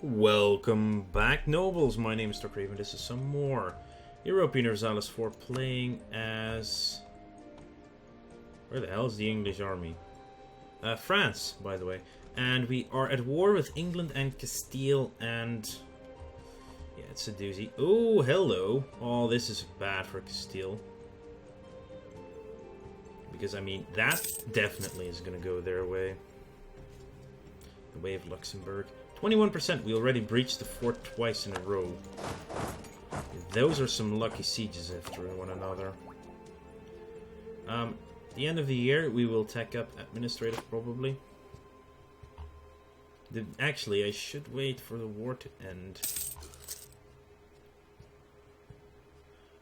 Welcome back, nobles. My name is Dr. Raven. This is some more European Universalis 4 playing as... Where the hell is the English army? France, by the way. And we are at war with England and Castile and... Yeah, it's a doozy. Oh, hello. Oh, this is bad for Castile. Because, I mean, that definitely is going to go their way. The way of Luxembourg. 21%, we already breached the fort twice in a row. Those are some lucky sieges after one another. At the end of the year, we will take up administrative, probably. Actually, I should wait for the war to end.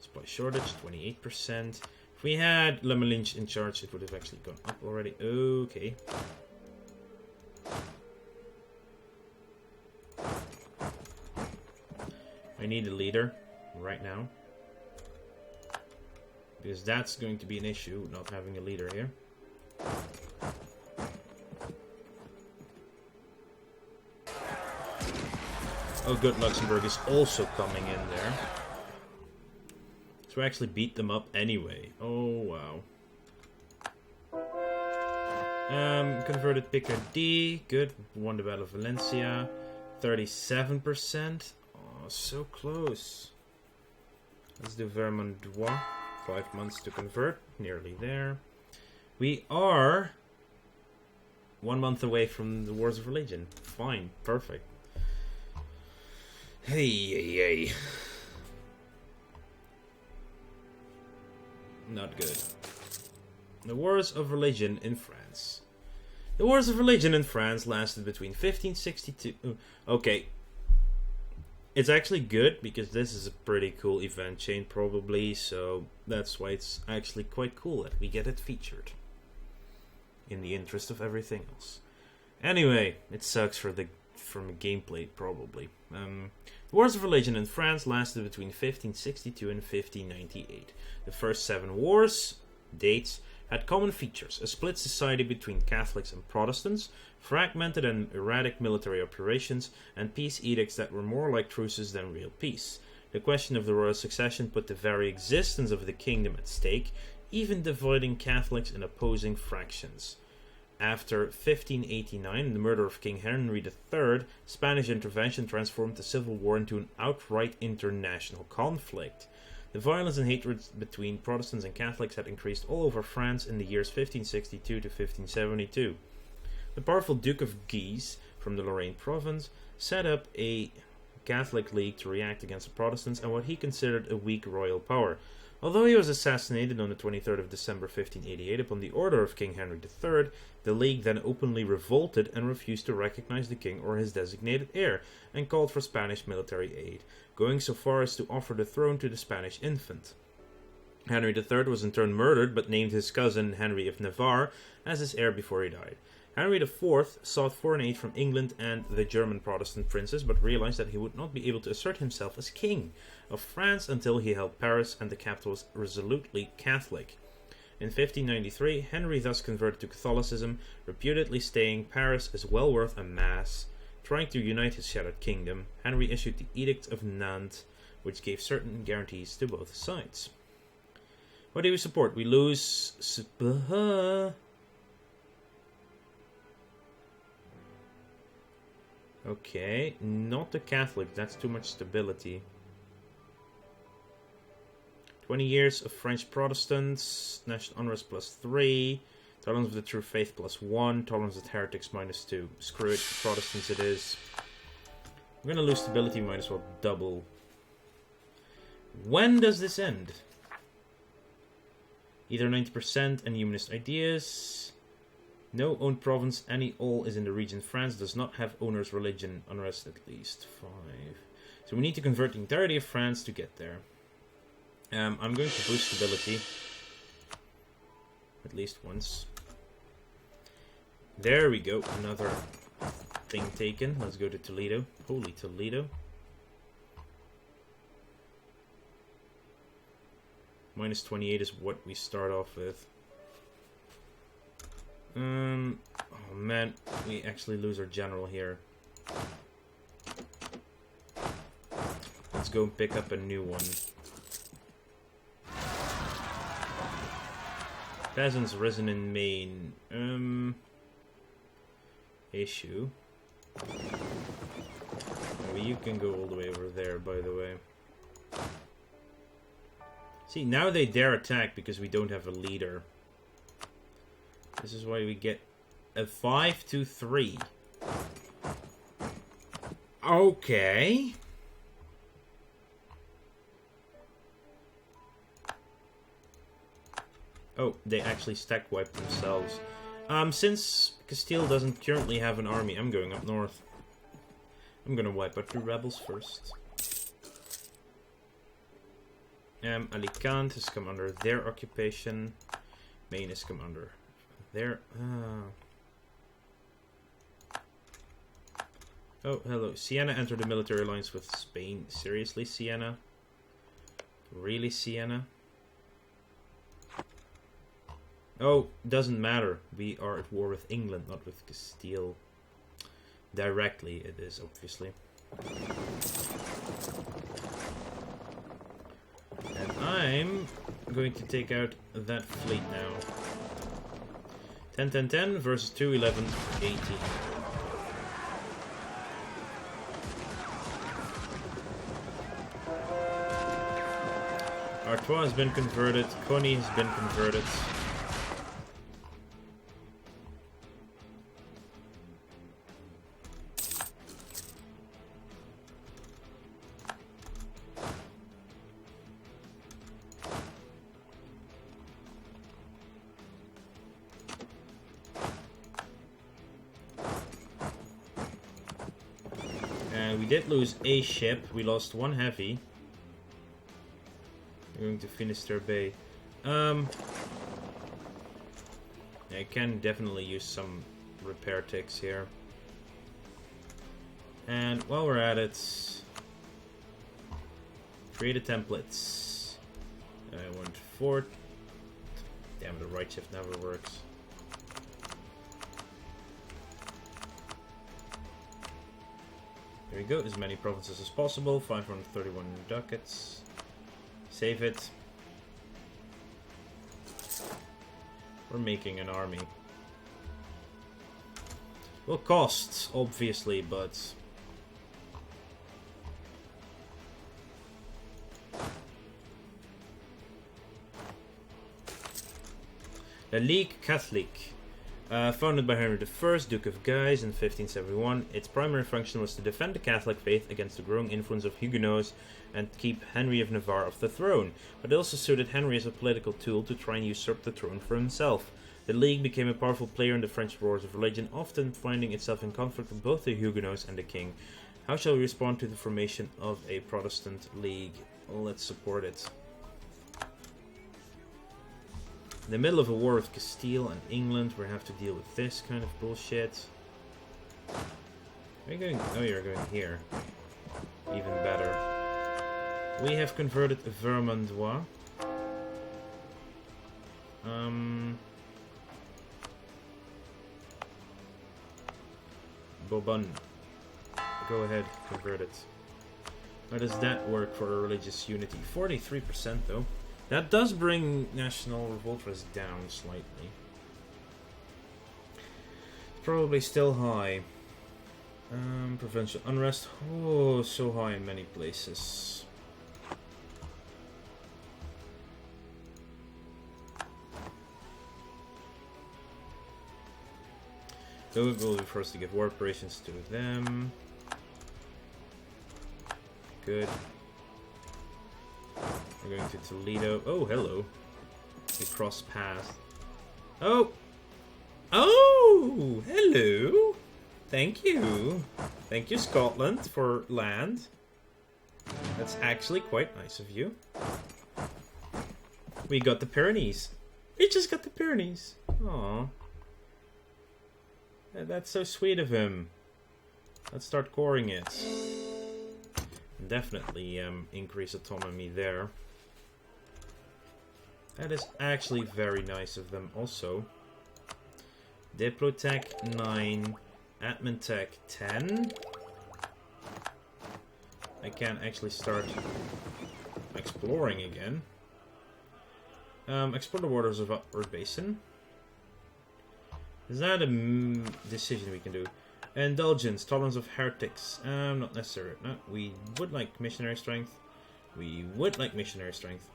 Supply shortage, 28%. If we had Le Melinge in charge, it would have actually gone up already. Okay. I need a leader right now. Because that's going to be an issue, not having a leader here. Oh good, Luxembourg is also coming in there. So we actually beat them up anyway. Oh wow. Converted Picardy, good. Won the Battle of Valencia. 37%. Oh, so close. Let's do Vermandois. 5 months to convert. Nearly there. We are 1 month away from the Wars of Religion. Fine. Perfect. Hey. Not good. The Wars of Religion in France. The Wars of Religion in France lasted between 1562... Okay. It's actually good, because this is a pretty cool event chain, probably, so that's why it's actually quite cool that we get it featured. In the interest of everything else. Anyway, it sucks from a gameplay, probably. The Wars of Religion in France lasted between 1562 and 1598. The first 7 wars, dates, had common features: a split society between Catholics and Protestants, fragmented and erratic military operations, and peace edicts that were more like truces than real peace. The question of the royal succession put the very existence of the kingdom at stake, even dividing Catholics in opposing fractions. After 1589, the murder of King Henry III, Spanish intervention transformed the Civil War into an outright international conflict. The violence and hatred between Protestants and Catholics had increased all over France in the years 1562 to 1572. The powerful Duke of Guise, from the Lorraine province, set up a Catholic League to react against the Protestants and what he considered a weak royal power. Although he was assassinated on the 23rd of December 1588 upon the order of King Henry III, the League then openly revolted and refused to recognize the king or his designated heir, and called for Spanish military aid, going so far as to offer the throne to the Spanish infant. Henry III was in turn murdered, but named his cousin Henry of Navarre as his heir before he died. Henry IV sought foreign aid from England and the German Protestant princes, but realized that he would not be able to assert himself as king of France until he held Paris and the capital was resolutely Catholic. In 1593, Henry thus converted to Catholicism, reputedly saying Paris is well worth a mass. Trying to unite his shattered kingdom, Henry issued the Edict of Nantes, which gave certain guarantees to both sides. What do we support? We lose... Okay, not the Catholic, that's too much stability. 20 years of French Protestants, national unrest +3, tolerance of the true faith +1, tolerance of heretics -2. Screw it, Protestants it is. We're gonna lose stability, might as well double. When does this end? Either 90% and humanist ideas. No owned province, any all is in the region. France does not have owner's religion, unrest at least 5. So we need to convert the entirety of France to get there. I'm going to boost stability. At least once. There we go, another thing taken. Let's go to Toledo. Holy Toledo. -28 is what we start off with. Oh man, we actually lose our general here. Let's go and pick up a new one. Peasants risen in Maine. Issue. Oh, you can go all the way over there, by the way. See, now they dare attack because we don't have a leader. This is why we get a 5-3. Okay. Oh, they actually stack wiped themselves. Since Castile doesn't currently have an army, I'm going up north. I'm gonna wipe out the rebels first. Alicante has come under their occupation. Maine has come under their... Oh, hello. Siena entered a military alliance with Spain. Seriously, Siena? Really, Siena? Oh, doesn't matter. We are at war with England, not with Castile. Directly, it is, obviously. And I'm going to take out that fleet now. 10-10-10 versus 2-11-18. Artois has been converted. Coney has been converted. We did lose a ship. We lost one heavy. We're going to Finisterre Bay. I can definitely use some repair ticks here. And while we're at it, create a template. I want fort. Damn, the right shift never works. There we go, as many provinces as possible, 531 ducats. Save it. We're making an army. Will cost, obviously, but... La Ligue Catholique. Founded by Henry I, Duke of Guise in 1571, its primary function was to defend the Catholic faith against the growing influence of Huguenots and keep Henry of Navarre off the throne, but it also suited Henry as a political tool to try and usurp the throne for himself. The League became a powerful player in the French wars of religion, often finding itself in conflict with both the Huguenots and the king. How shall we respond to the formation of a Protestant League? Well, let's support it. In the middle of a war with Castile and England, we have to deal with this kind of bullshit. Are you going? Oh, you're going here. Even better. We have converted Vermandois. Bourbon. Go ahead, convert it. How does that work for a religious unity? 43% though. That does bring national revolt risk down slightly. It's probably still high. Provincial unrest. Oh, so high in many places. So we'll be forced to give war operations to them. Good. We're going to Toledo. Oh, hello. We cross paths. Oh! Oh! Hello! Thank you. Thank you, Scotland, for land. That's actually quite nice of you. We got the Pyrenees. We just got the Pyrenees. Aww. That's so sweet of him. Let's start coring it. Definitely increase autonomy there. That is actually very nice of them also. Diplotech 9, Admin Tech 10. I can actually start exploring again. Explore the waters of Upper Basin. Is that a decision we can do? Indulgence, tolerance of heretics. Not necessary. No, we would like missionary strength. We would like missionary strength.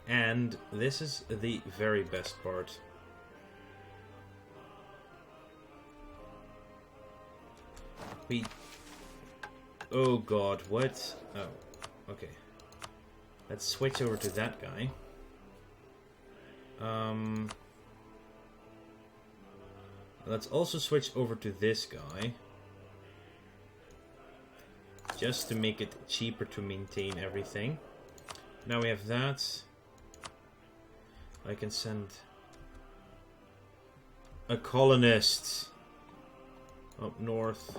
And this is the very best part. Oh god, what? Oh, okay. Let's switch over to that guy. Let's also switch over to this guy. Just to make it cheaper to maintain everything. Now we have that. I can send a colonist up north.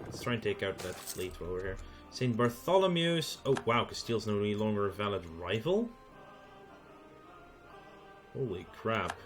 Let's try and take out that fleet while we're here. St. Bartholomew's. Oh wow, Castile's no longer a valid rival? Holy crap.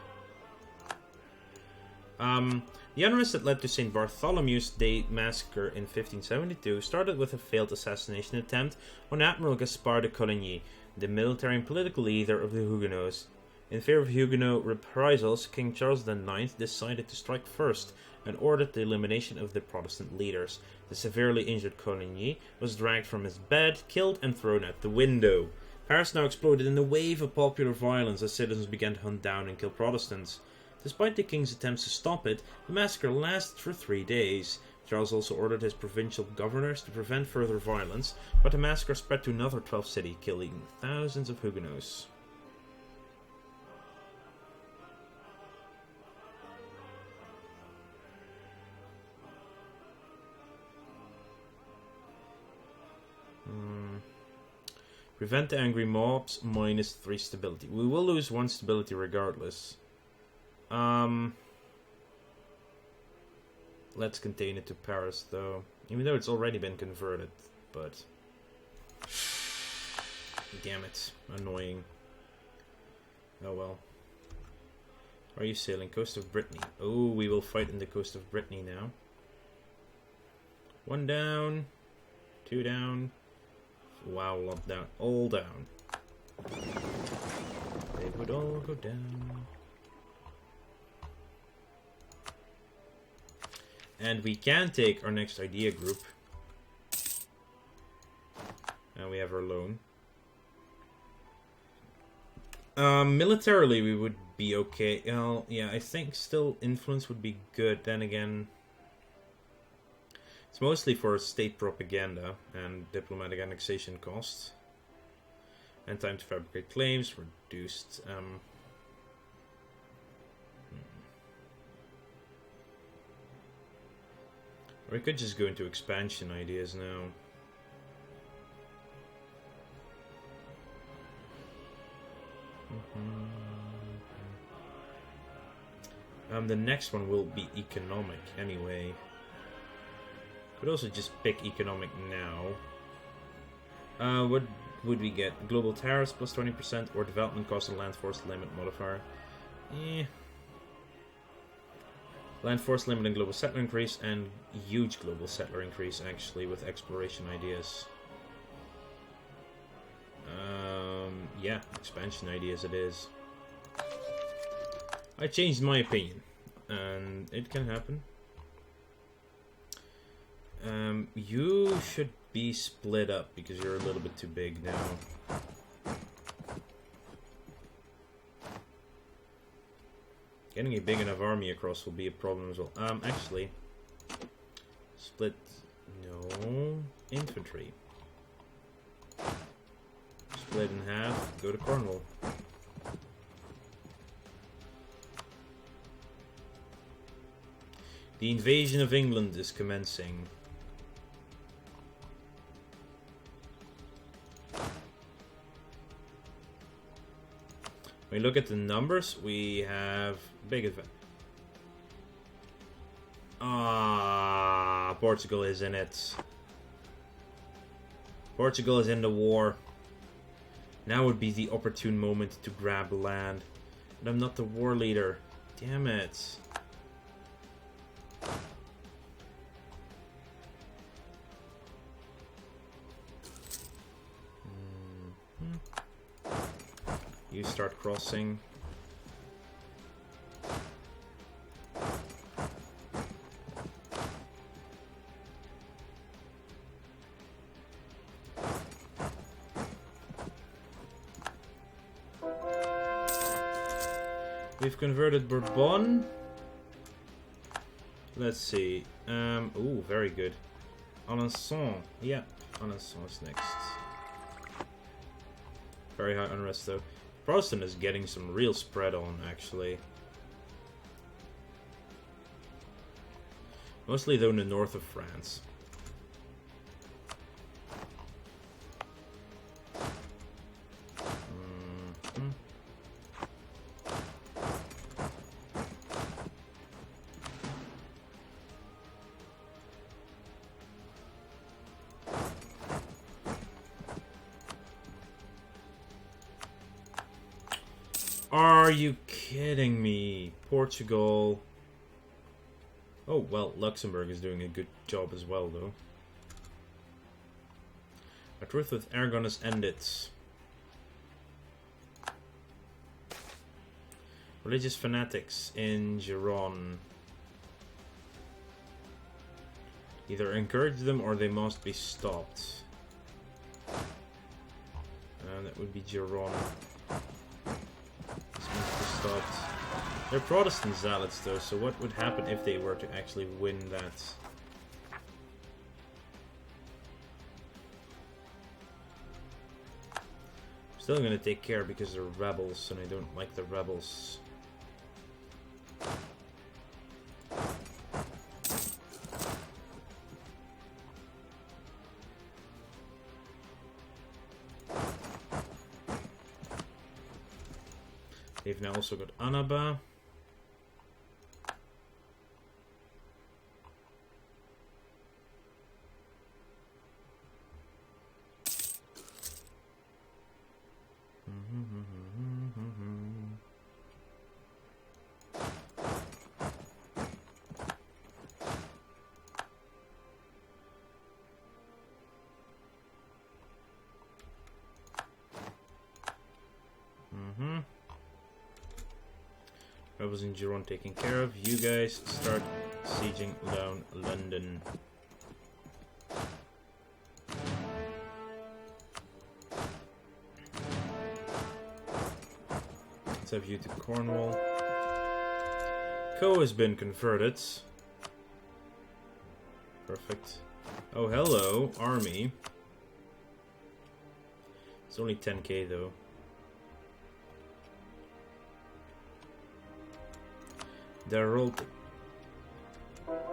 The unrest that led to St. Bartholomew's Day massacre in 1572 started with a failed assassination attempt on Admiral Gaspard de Coligny, the military and political leader of the Huguenots. In fear of Huguenot reprisals, King Charles IX decided to strike first and ordered the elimination of the Protestant leaders. The severely injured Coligny was dragged from his bed, killed and thrown out the window. Paris now exploded in a wave of popular violence as citizens began to hunt down and kill Protestants. Despite the king's attempts to stop it, the massacre lasted for 3 days. Charles also ordered his provincial governors to prevent further violence, but the massacre spread to another 12th city, killing thousands of Huguenots. Prevent the angry mobs, -3 stability. We will lose 1 stability regardless. Let's contain it to Paris though. Even though it's already been converted, but... Damn it. Annoying. Oh well. Are you sailing? Coast of Brittany. Oh, we will fight in the coast of Brittany now. 1 down. 2 down. Wow, lot down. All down. They would all go down. And we can take our next idea group. And we have our loan. Militarily we would be okay. Well, yeah, I think still influence would be good. Then again, it's mostly for state propaganda and diplomatic annexation costs. And time to fabricate claims reduced. Or we could just go into expansion ideas now. The next one will be economic anyway. Could also just pick economic now. What would we get? Global tariffs plus 20% or development cost and land force limit modifier? Land force limit and global settler increase, and huge global settler increase actually with exploration ideas. Yeah, expansion ideas it is. I changed my opinion, and it can happen. You should be split up because you're a little bit too big now. Getting a big enough army across will be a problem as well. Actually, split. No, infantry. Split in half. Go to Cornwall. The invasion of England is commencing. When we look at the numbers, we have big advantage. Portugal is in it. Portugal is in the war. Now would be the opportune moment to grab land. But I'm not the war leader. Damn it. You start crossing. We've converted Bourbon. Let's see. Ooh, very good. Alençon. Yeah, Alençon is next. Very high unrest though. Protestant is getting some real spread on, actually. Mostly though in the north of France. Are you kidding me? Portugal. Oh, well, Luxembourg is doing a good job as well, though. Our truce with Aragon has ended. Religious fanatics in Gironde. Either encourage them or they must be stopped. That would be Gironde. Stopped. They're Protestant zealots though, so what would happen if they were to actually win that? Still gonna take care because they're rebels and I don't like the rebels. They've now also got Annaba. Rebels in Gironde taken care of. You guys start sieging down London. Let's have you to Cornwall. Co has been converted. Perfect. Oh, hello, army. It's only 10k though.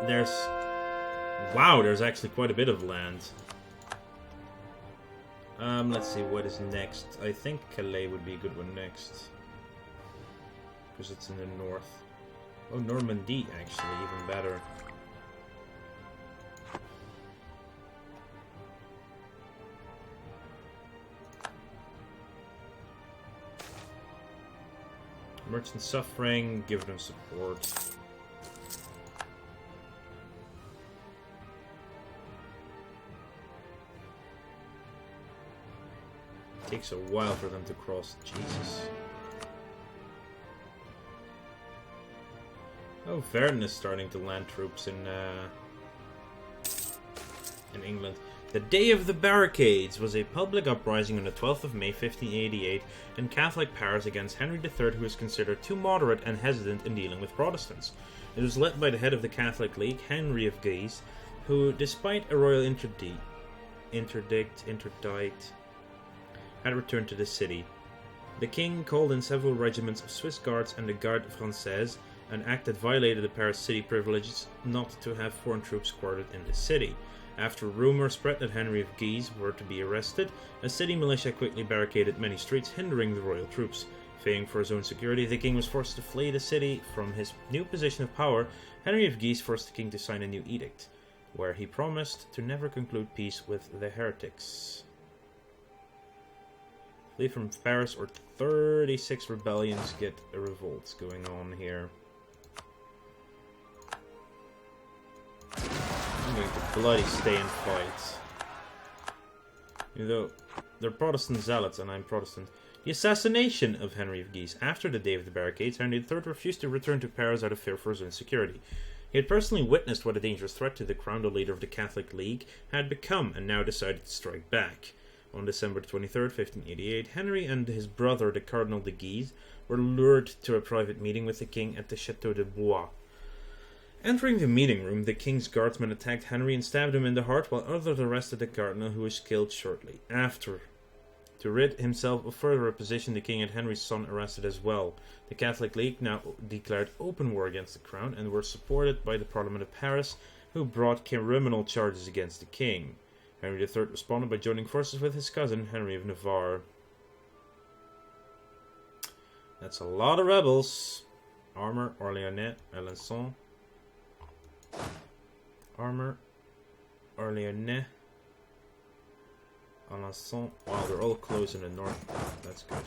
There's wow, there's actually quite a bit of land. Let's see what is next. I think Calais would be a good one next, because it's in the north. Oh, Normandy actually, even better. Merchant suffering, give them support. Takes a while for them to cross. Jesus. Oh, Verden is starting to land troops in England. The Day of the Barricades was a public uprising on the 12th of May 1588 in Catholic Paris against Henry III, who was considered too moderate and hesitant in dealing with Protestants. It was led by the head of the Catholic League, Henry of Guise, who, despite a royal interdict, had returned to the city. The king called in several regiments of Swiss Guards and the Garde Française, an act that violated the Paris city privileges not to have foreign troops quartered in the city. After rumors spread that Henry of Guise were to be arrested, a city militia quickly barricaded many streets, hindering the royal troops. Fearing for his own security, the king was forced to flee the city. From his new position of power, Henry of Guise forced the king to sign a new edict, where he promised to never conclude peace with the heretics. Flee from Paris or 36 rebellions get a revolt going on here. I'm going to bloody stay and fight. Even though they're Protestant zealots and I'm Protestant. The assassination of Henry of Guise. After the Day of the Barricades, Henry III refused to return to Paris out of fear for his own security. He had personally witnessed what a dangerous threat to the crown the leader of the Catholic League had become, and now decided to strike back. On December 23rd, 1588, Henry and his brother, the Cardinal de Guise, were lured to a private meeting with the king at the Château de Blois. Entering the meeting room, the king's guardsmen attacked Henry and stabbed him in the heart, while others arrested the cardinal, who was killed shortly after. To rid himself of further opposition, the king had Henry's son arrested as well. The Catholic League now declared open war against the crown and were supported by the Parliament of Paris, who brought criminal charges against the king. Henry III responded by joining forces with his cousin, Henry of Navarre. That's a lot of rebels. Armor, Orléanais, Alençon. Armor, Orléanais, Alençon. Wow, they're all close in the north. That's good.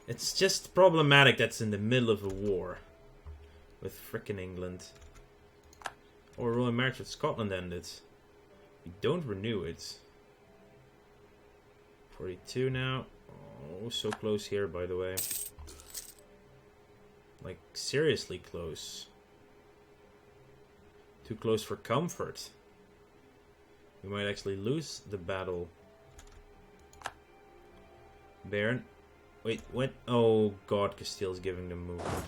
It's just problematic that's in the middle of a war with frickin' England. Or royal marriage with Scotland ended. We don't renew it. 42 now. Oh, so close here, by the way. Like, seriously close. Too close for comfort. We might actually lose the battle. Baron. Wait, what? Oh god, Castile's giving them movement.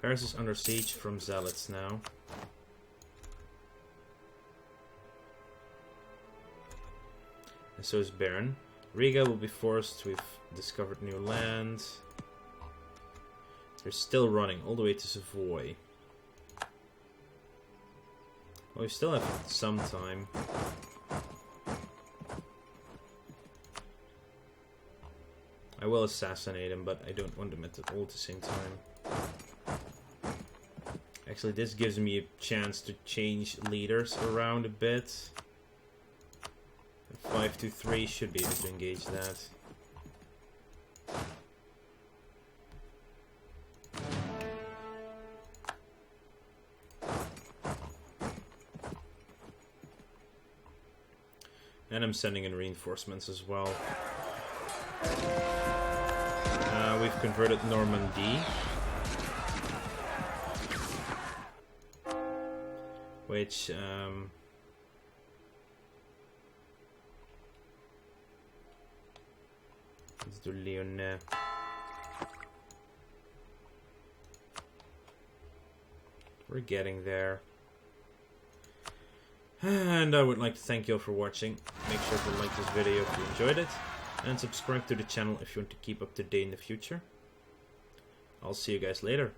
Paris is under siege from zealots now. And so is Baron. Riga will be forced. We've discovered new land. They're still running all the way to Savoy. Well, we still have some time. I will assassinate him, but I don't want them all at the same time. Actually, this gives me a chance to change leaders around a bit. 5-3 should be able to engage that. And I'm sending in reinforcements as well. We've converted Normandy. Which, let's do Lyonnais. We're getting there. And I would like to thank you all for watching. Make sure to like this video if you enjoyed it. And subscribe to the channel if you want to keep up to date in the future. I'll see you guys later.